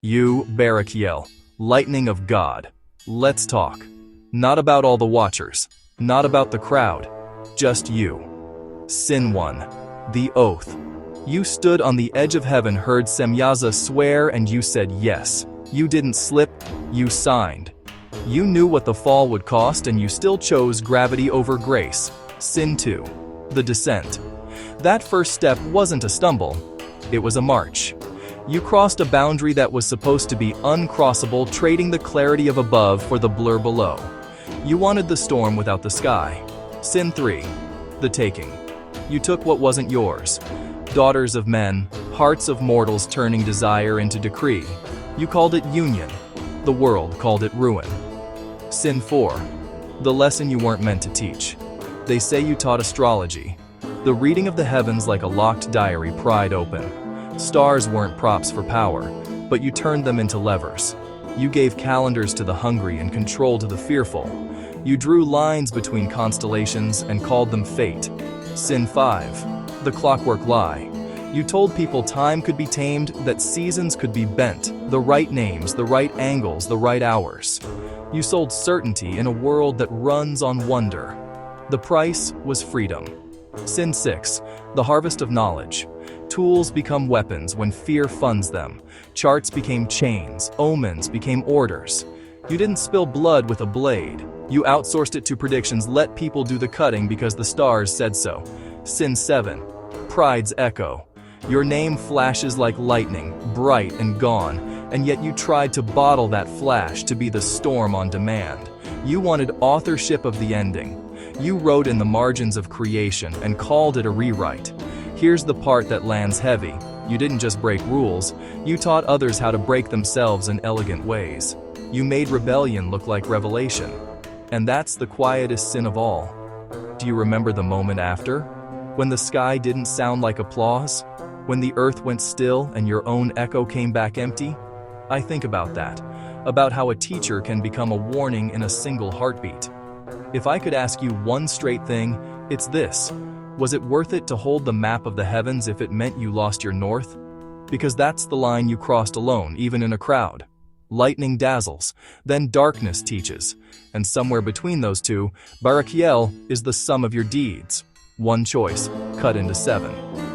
You, Barakiel, lightning of God. Let's talk. Not about all the watchers, not about the crowd, just you. Sin 1. The Oath. You stood on the edge of heaven, heard Semyaza swear, and you said yes. You didn't slip, you signed. You knew what the fall would cost, and you still chose gravity over grace. Sin 2. The Descent. That first step wasn't a stumble, it was a march. You crossed a boundary that was supposed to be uncrossable, trading the clarity of above for the blur below. You wanted the storm without the sky. Sin 3. The Taking. You took what wasn't yours. Daughters of men, hearts of mortals turning desire into decree. You called it union. The world called it ruin. Sin 4. The lesson you weren't meant to teach. They say you taught astrology. The reading of the heavens like a locked diary pried open. Stars weren't props for power, but you turned them into levers. You gave calendars to the hungry and control to the fearful. You drew lines between constellations and called them fate. Sin 5. The Clockwork Lie. You told people time could be tamed, that seasons could be bent, the right names, the right angles, the right hours. You sold certainty in a world that runs on wonder. The price was freedom. Sin 6. The Harvest of Knowledge. Tools become weapons when fear funds them. Charts became chains, omens became orders. You didn't spill blood with a blade. You outsourced it to predictions, let people do the cutting because the stars said so. Sin 7. Pride's Echo. Your name flashes like lightning, bright and gone, and yet you tried to bottle that flash to be the storm on demand. You wanted authorship of the ending. You wrote in the margins of creation and called it a rewrite. Here's the part that lands heavy. You didn't just break rules, you taught others how to break themselves in elegant ways. You made rebellion look like revelation. And that's the quietest sin of all. Do you remember the moment after? When the sky didn't sound like applause? When the earth went still and your own echo came back empty? I think about that, about how a teacher can become a warning in a single heartbeat. If I could ask you one straight thing, it's this. Was it worth it to hold the map of the heavens if it meant you lost your north? Because that's the line you crossed alone, even in a crowd. Lightning dazzles, then darkness teaches, and somewhere between those two, Barakiel is the sum of your deeds. One choice, cut into 7.